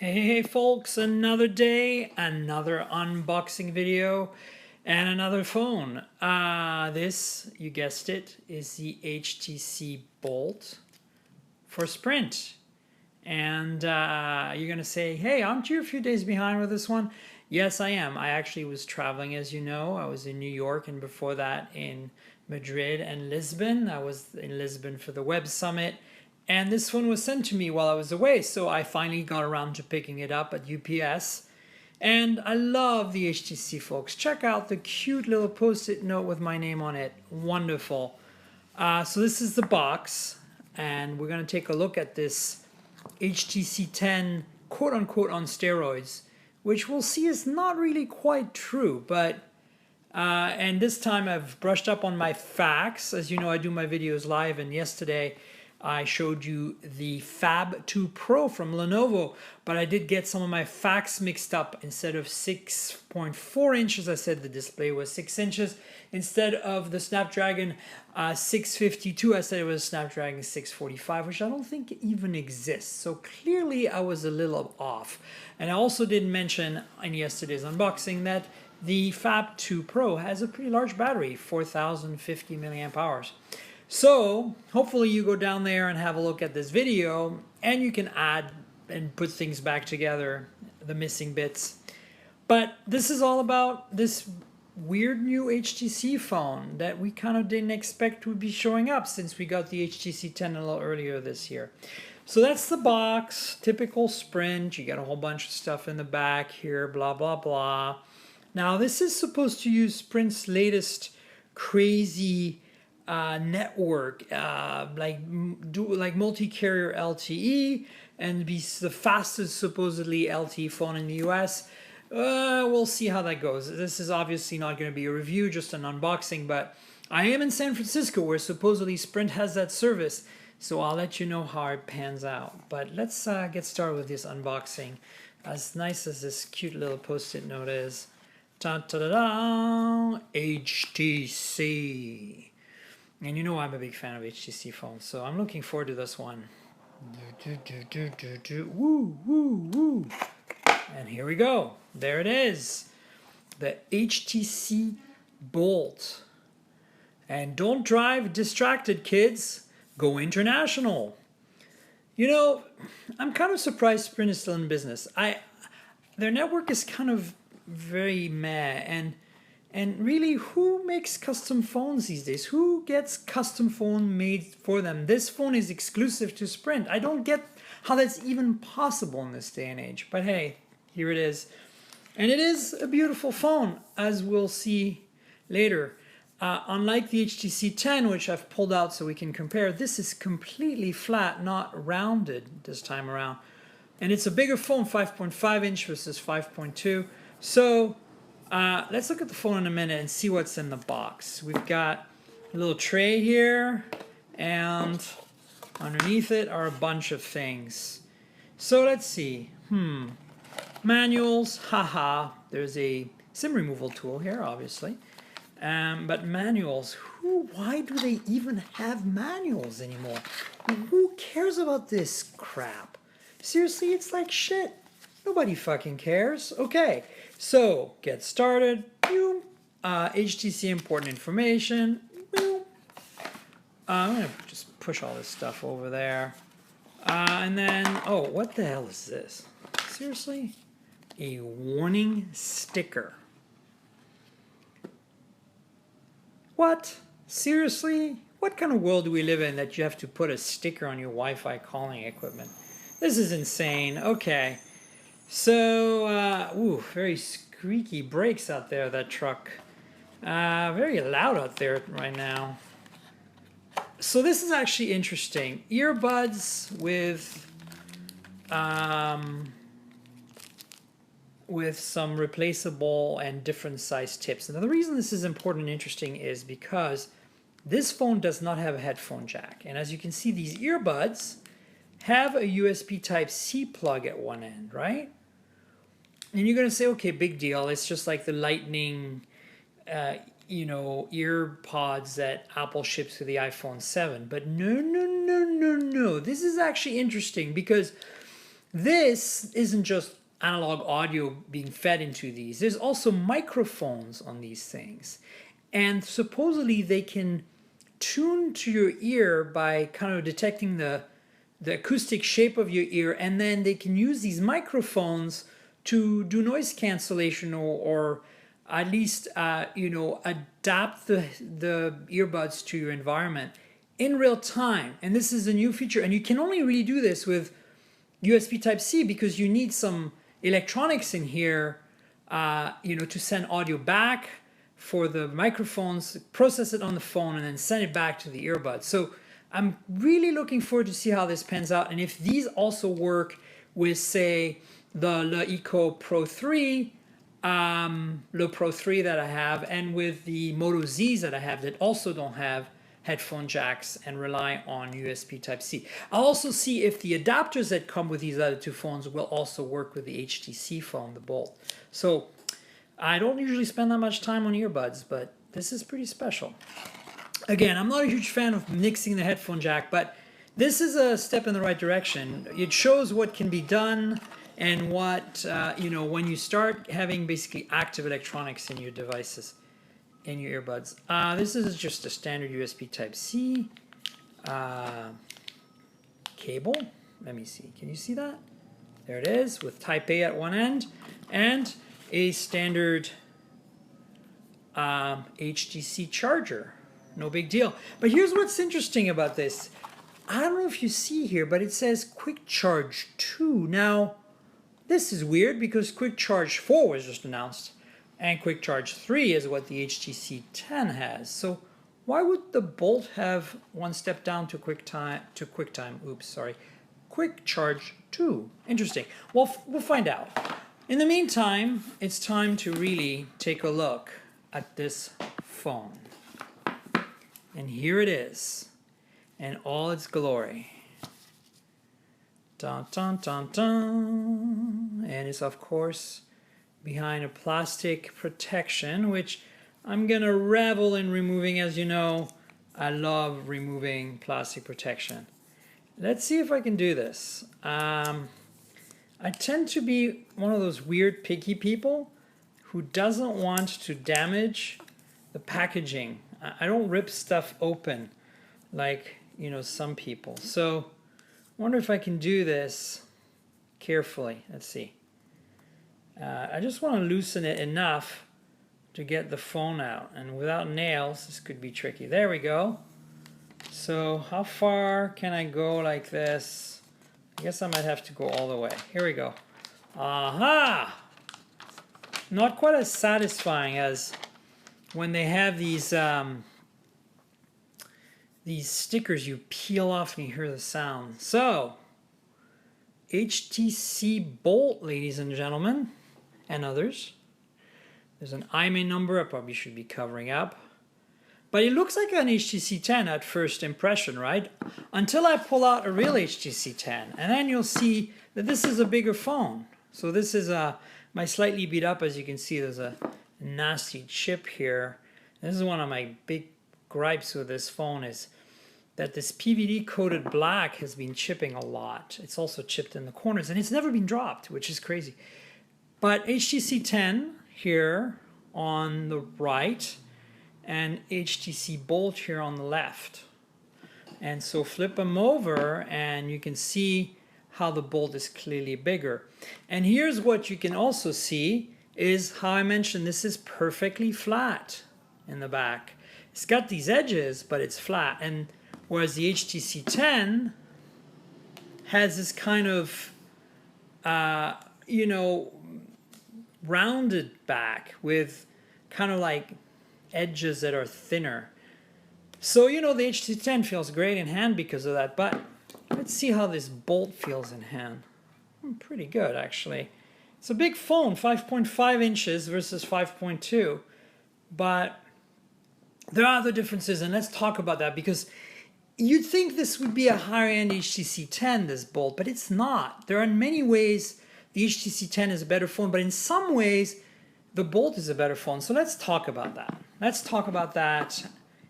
Hey folks, another day, another unboxing video, and another phone. This, you guessed it, is the HTC Bolt for Sprint. And you're going to say, hey, aren't you a few days behind with this one? Yes, I am. I actually was traveling, as you know. I was in New York and before that in Madrid and Lisbon. I was in Lisbon for the Web Summit. And this one was sent to me while I was away, so I finally got around to picking it up at UPS. And I love the HTC, folks. Check out the cute little post-it note with my name on it. Wonderful. So this is the box, and we're going to take a look at this HTC 10 quote-unquote on steroids, which we'll see is not really quite true, but and this time I've brushed up on my facts. As you know, I do my videos live, and yesterday I showed you the Fab 2 Pro from Lenovo, but I did get some of my facts mixed up. Instead of 6.4 inches, I said the display was 6 inches. Instead of the Snapdragon 652, I said it was Snapdragon 645, which I don't think even exists. So clearly I was a little off. And I also didn't mention in yesterday's unboxing that the Fab 2 Pro has a pretty large battery, 4050 milliamp hours. So hopefully you go down there and have a look at this video, and you can add and put things back together, the missing bits. But this is all about this weird new HTC phone that we kind of didn't expect would be showing up since we got the HTC 10 a little earlier this year. So that's the box, typical Sprint. You got a whole bunch of stuff in the back here, blah, blah, blah. Now this is supposed to use Sprint's latest crazy network, like multi-carrier LTE, and be the fastest supposedly LTE phone in the US. We'll see how that goes. This is obviously not going to be a review, just an unboxing, but I am in San Francisco where supposedly Sprint has that service, so I'll let you know how it pans out. But let's get started with this unboxing. As nice as this cute little post-it note is. Ta-da-da-da! HTC. And you know I'm a big fan of HTC phones, so I'm looking forward to this one. Woo, woo, woo. And here we go. There it is. The HTC Bolt. And don't drive distracted, kids. Go international. You know, I'm kind of surprised Sprint is still in business. Their network is kind of very meh, and really, who makes custom phones these days? Who gets custom phone made for them? This phone is exclusive to Sprint. I don't get how that's even possible in this day and age. But hey, here it is. And it is a beautiful phone, as we'll see later. Unlike the HTC 10, which I've pulled out so we can compare, this is completely flat, not rounded this time around. And it's a bigger phone, 5.5 inch versus 5.2. So let's look at the phone in a minute and see what's in the box. We've got a little tray here, and underneath it are a bunch of things. So let's see. Manuals, haha. There's a SIM removal tool here, obviously. But manuals, why do they even have manuals anymore? Who cares about this crap? Seriously, it's like shit. Nobody fucking cares. Okay, so get started. HTC important information. I'm gonna just push all this stuff over there. And then, oh, what the hell is this? Seriously? A warning sticker. What? Seriously? What kind of world do we live in that you have to put a sticker on your Wi-Fi calling equipment? This is insane. Okay. So, very squeaky brakes out there, that truck. Very loud out there right now. So this is actually interesting. Earbuds with some replaceable and different size tips. Now the reason this is important and interesting is because this phone does not have a headphone jack. And as you can see, these earbuds have a USB Type-C plug at one end, right? And you're going to say, okay, big deal. It's just like the Lightning, ear pods that Apple ships to the iPhone 7. But no. This is actually interesting because This isn't just analog audio being fed into these. There's also microphones on these things. And supposedly they can tune to your ear by kind of detecting the acoustic shape of your ear, and then they can use these microphones to do noise cancellation or at least adapt the earbuds to your environment in real time. And this is a new feature, and you can only really do this with USB Type-C because you need some electronics in here to send audio back for the microphones, process it on the phone, and then send it back to the earbuds. So I'm really looking forward to see how this pans out, and if these also work with, say, the Le Eco Pro 3, Le Pro 3 that I have, and with the Moto Zs that I have that also don't have headphone jacks and rely on USB Type-C. I'll also see if the adapters that come with these other two phones will also work with the HTC phone, the Bolt. So I don't usually spend that much time on earbuds, but this is pretty special. Again, I'm not a huge fan of mixing the headphone jack, but this is a step in the right direction. It shows what can be done and what, when you start having basically active electronics in your devices, in your earbuds. This is just a standard USB Type-C cable. Let me see. Can you see that? There it is, with Type A at one end and a standard HTC charger. No big deal. But here's what's interesting about this. I don't know if you see here, but it says Quick Charge 2. Now, this is weird because Quick Charge 4 was just announced, and Quick Charge 3 is what the HTC 10 has. So why would the Bolt have one step down to Quick Charge 2? Interesting. Well, we'll find out. In the meantime, it's time to really take a look at this phone. And here it is, in all its glory. Dun, dun, dun, dun. And it's, of course, behind a plastic protection, which I'm going to revel in removing. As you know, I love removing plastic protection. Let's see if I can do this. I tend to be one of those weird picky people who doesn't want to damage the packaging. I don't rip stuff open like, some people. So I wonder if I can do this carefully. Let's see. I just want to loosen it enough to get the phone out. And without nails, this could be tricky. There we go. So how far can I go like this? I guess I might have to go all the way. Here we go. Aha! Not quite as satisfying as when they have these stickers you peel off and you hear the sound. So, HTC Bolt, ladies and gentlemen, and others. There's an IMEI number I probably should be covering up. But it looks like an HTC 10 at first impression, right? Until I pull out a real HTC 10. And then you'll see that this is a bigger phone. So this is my slightly beat up, as you can see, there's a nasty chip here. This is one of my big gripes with this phone, is that this PVD coated black has been chipping a lot. It's also chipped in the corners, and it's never been dropped, which is crazy. But HTC 10 here on the right, and HTC Bolt here on the left. And so flip them over and you can see how the Bolt is clearly bigger. And here's what you can also see is how I mentioned this is perfectly flat in the back. It's got these edges, but it's flat. And whereas the HTC 10 has this kind of, rounded back with kind of like edges that are thinner. So, the HTC 10 feels great in hand because of that, but let's see how this Bolt feels in hand. Pretty good, actually. It's a big phone, 5.5 inches versus 5.2, but there are other differences, and let's talk about that, because you'd think this would be a higher-end HTC 10, this Bolt, but it's not. There are in many ways the HTC 10 is a better phone, but in some ways the Bolt is a better phone. So let's talk about that. Let's talk about that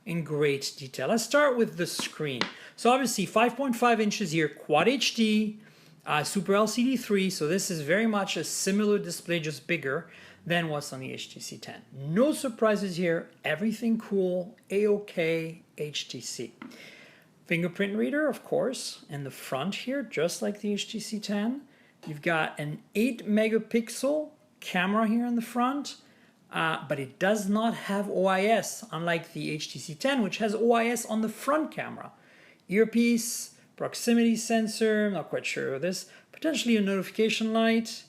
in great detail. Let's start with the screen. So obviously 5.5 inches here, Quad HD, Super LCD 3, so this is very much a similar display, just bigger than what's on the HTC 10. No surprises here, everything cool, A-OK, HTC. Fingerprint reader, of course, in the front here, just like the HTC 10. You've got an 8 megapixel camera here in the front, but it does not have OIS, unlike the HTC 10, which has OIS on the front camera. Earpiece, proximity sensor, I'm not quite sure of this, potentially a notification light,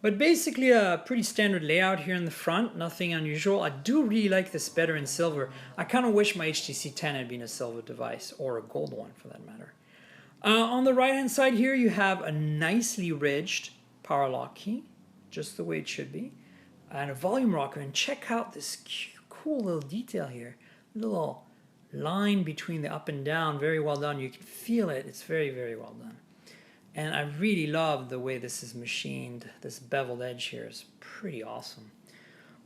but basically a pretty standard layout here in the front, nothing unusual. I do really like this better in silver. I kind of wish my HTC 10 had been a silver device, or a gold one for that matter. On the right hand side here you have a nicely ridged power lock key, just the way it should be, and a volume rocker, and check out this cool little detail here, little line between the up and down, very well done. You can feel it, it's very, very well done. And I really love the way this is machined. This beveled edge here is pretty awesome.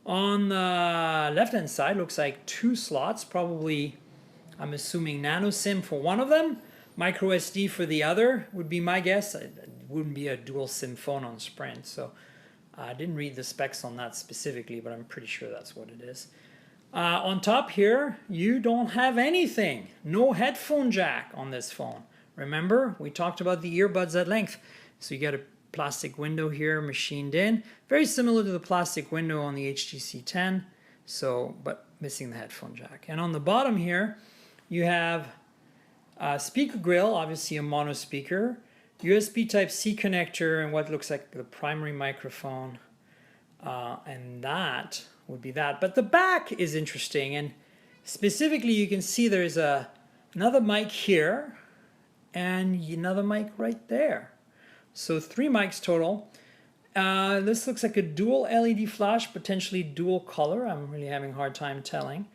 On the left hand side looks like 2 slots, probably, I'm assuming nano SIM for one of them, micro SD for the other would be my guess. It wouldn't be a dual SIM phone on Sprint, so I didn't read the specs on that specifically, but I'm pretty sure that's what it is. On top here, you don't have anything. No headphone jack on this phone. Remember, we talked about the earbuds at length. So you got a plastic window here machined in. Very similar to the plastic window on the HTC 10, but missing the headphone jack. And on the bottom here, you have a speaker grill, obviously a mono speaker, USB Type-C connector, and what looks like the primary microphone. And that would be that. But the back is interesting, and specifically you can see there's another mic here and another mic right there. So 3 mics total. This looks like a dual LED flash, potentially dual color. I'm really having a hard time telling.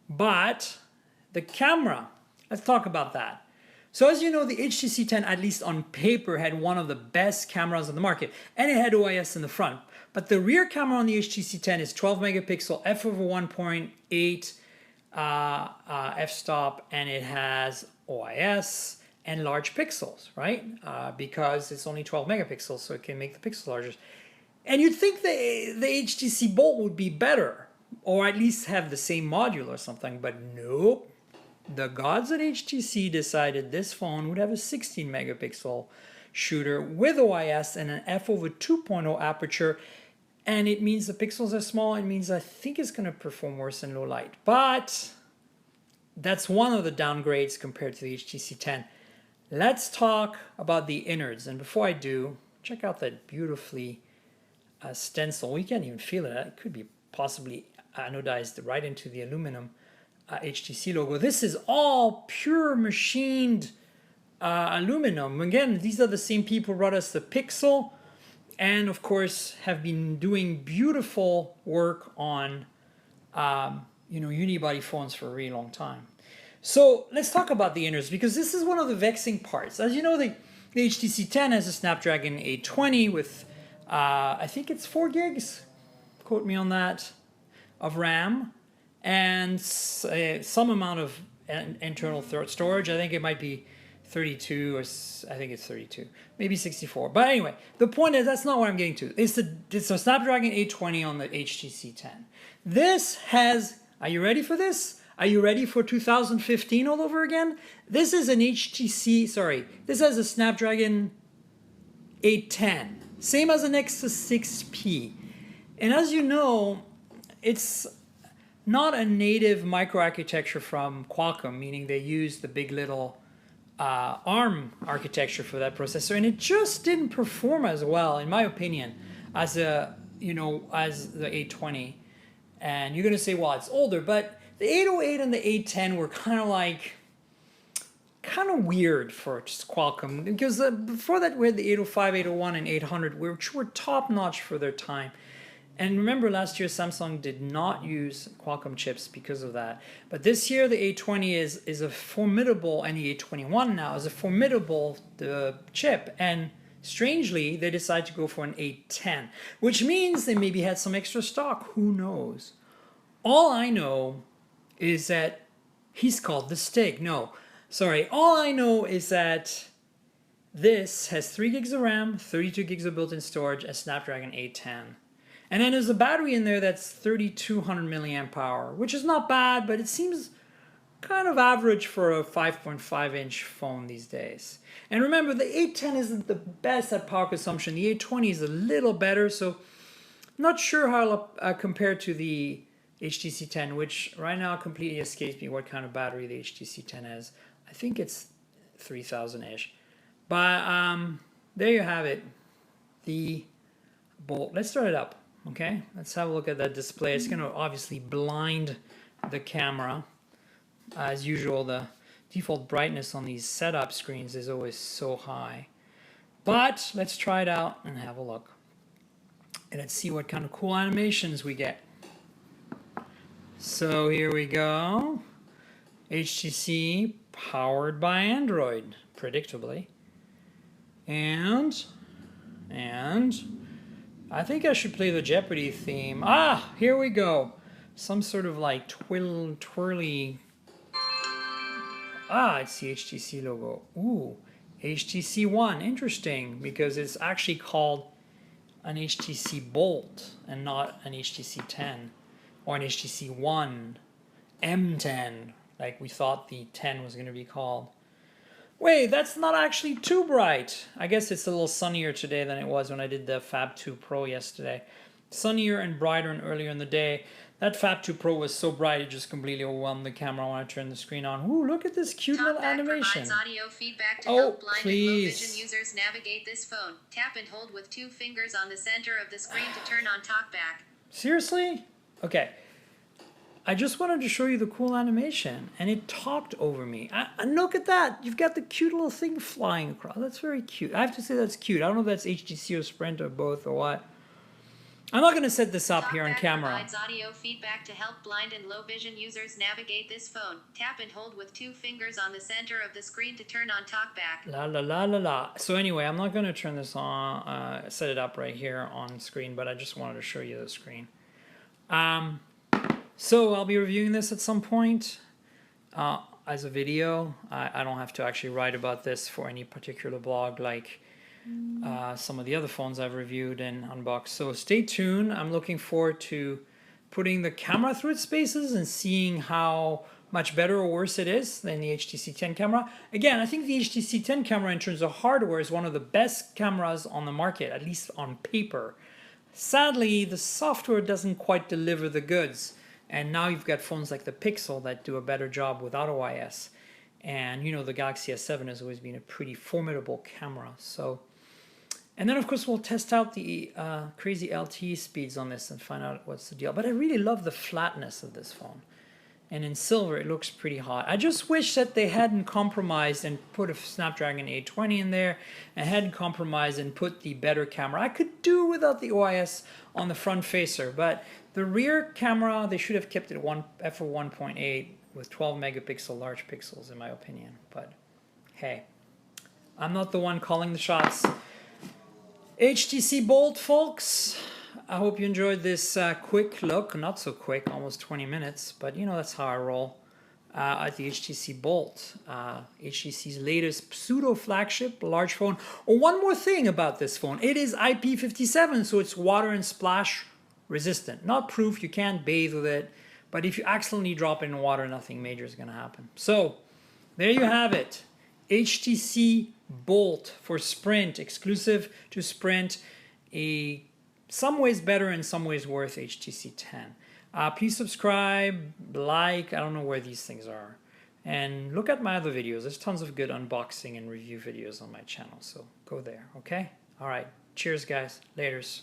But the camera, let's talk about that. So as you know, the HTC 10, at least on paper, had one of the best cameras on the market, and it had OIS in the front. But the rear camera on the HTC 10 is 12 megapixel, f/1.8 f-stop, and it has OIS and large pixels, right? Because it's only 12 megapixels, so it can make the pixels larger. And you'd think the HTC Bolt would be better, or at least have the same module or something, but nope. The gods at HTC decided this phone would have a 16 megapixel shooter with OIS and an f/2.0 aperture, and it means the pixels are small. It means I think it's going to perform worse in low light, but that's one of the downgrades compared to the HTC 10. Let's talk about the innards, and before I do, check out that beautifully stencil. We can't even feel it. It could be possibly anodized right into the aluminum HTC logo. This is all pure machined aluminum. Again, these are the same people who brought us the Pixel, and of course have been doing beautiful work on unibody phones for a really long time. So let's talk about the innards, because this is one of the vexing parts. As you know, the HTC 10 has a Snapdragon 820 with I think it's 4 gigs, quote me on that, of RAM, and some amount of internal storage. I think it might be 32, or I think it's 32, maybe 64. But anyway, the point is, that's not what I'm getting to. It's a Snapdragon 820 on the HTC 10. This has, are you ready for this? Are you ready for 2015 all over again? This is an this has a Snapdragon 810, same as an Nexus 6P. And as you know, it's not a native microarchitecture from Qualcomm, meaning they used the big little ARM architecture for that processor, and it just didn't perform as well, in my opinion, as as the 820. And you're going to say, well, it's older, but the 808 and the 810 were kind of weird for Qualcomm, because before that we had the 805, 801, and 800, which were top notch for their time. And remember, last year Samsung did not use Qualcomm chips because of that. But this year the 820 is a formidable, and the 821 now is a formidable chip. And strangely, they decided to go for an 810, which means they maybe had some extra stock. Who knows? All I know is that he's called the Stig. No, sorry. All I know is that This has 3 gigs of RAM, 32 gigs of built-in storage, and Snapdragon 810. And then there's a battery in there that's 3200 milliamp hour, which is not bad, but it seems kind of average for a 5.5-inch phone these days. And remember, the 810 isn't the best at power consumption. The 820 is a little better, so I'm not sure how it'll compare to the HTC 10, which right now completely escapes me what kind of battery the HTC 10 has. I think it's 3000-ish. But there you have it, the Bolt. Let's start it up, okay? Let's have a look at that display. It's going to obviously blind the camera. As usual, the default brightness on these setup screens is always so high. But let's try it out and have a look. And let's see what kind of cool animations we get. So here we go. HTC powered by Android, predictably. And I think I should play the Jeopardy theme. Ah, here we go. Some sort of like twirly. Ah, it's the HTC logo. Ooh, HTC One. Interesting, because it's actually called an HTC Bolt and not an HTC 10 or an HTC One M10, like we thought the 10 was going to be called. Wait, that's not actually too bright. I guess it's a little sunnier today than it was when I did the Fab 2 Pro yesterday. Sunnier and brighter and earlier in the day. That Fab 2 Pro was so bright it just completely overwhelmed the camera when I turned the screen on. Ooh, look at this cute little animation. Provides audio feedback to help blind and low vision users navigate this phone. Tap and hold with 2 fingers on the center of the screen to turn on talkback. Seriously? Okay. I just wanted to show you the cool animation, and it talked over me. And look at that. You've got the cute little thing flying across. That's very cute. I have to say that's cute. I don't know if that's HTC or Sprint or both or what. I'm not going to set this up here on camera. Provides audio feedback to help blind and low vision users navigate this phone. Tap and hold with 2 fingers on the center of the screen to turn on talkback. La la la la la. So anyway, I'm not going to turn this on, set it up right here on screen, but I just wanted to show you the screen. So I'll be reviewing this at some point as a video. I don't have to actually write about this for any particular blog like some of the other phones I've reviewed and unboxed. So stay tuned. I'm looking forward to putting the camera through its paces and seeing how much better or worse it is than the HTC 10 camera. Again, I think the HTC 10 camera in terms of hardware is one of the best cameras on the market, at least on paper. Sadly, the software doesn't quite deliver the goods. And now you've got phones like the Pixel that do a better job without OIS. And you know, the Galaxy S7 has always been a pretty formidable camera. So, and then of course we'll test out the crazy LTE speeds on this and find out what's the deal. But I really love the flatness of this phone. And in silver, it looks pretty hot. I just wish that they hadn't compromised and put a Snapdragon 820 in there and hadn't compromised and put the better camera. I could do without the OIS on the front facer, but the rear camera, they should have kept it f/1.8 with 12 megapixel large pixels, in my opinion. But hey, I'm not the one calling the shots. HTC Bolt, folks. I hope you enjoyed this quick look. Not so quick, almost 20 minutes, but you know, that's how I roll. At the HTC Bolt, HTC's latest pseudo flagship large phone. Oh, one more thing about this phone. It is IP57, so it's water and splash resistant. Not proof, you can't bathe with it, but if you accidentally drop it in water, nothing major is going to happen. So there you have it. HTC Bolt for Sprint, exclusive to Sprint. Some ways better, in some ways worse HTC 10. Please subscribe, like, I don't know where these things are. And look at my other videos. There's tons of good unboxing and review videos on my channel, so go there, okay? All right, cheers guys, laters.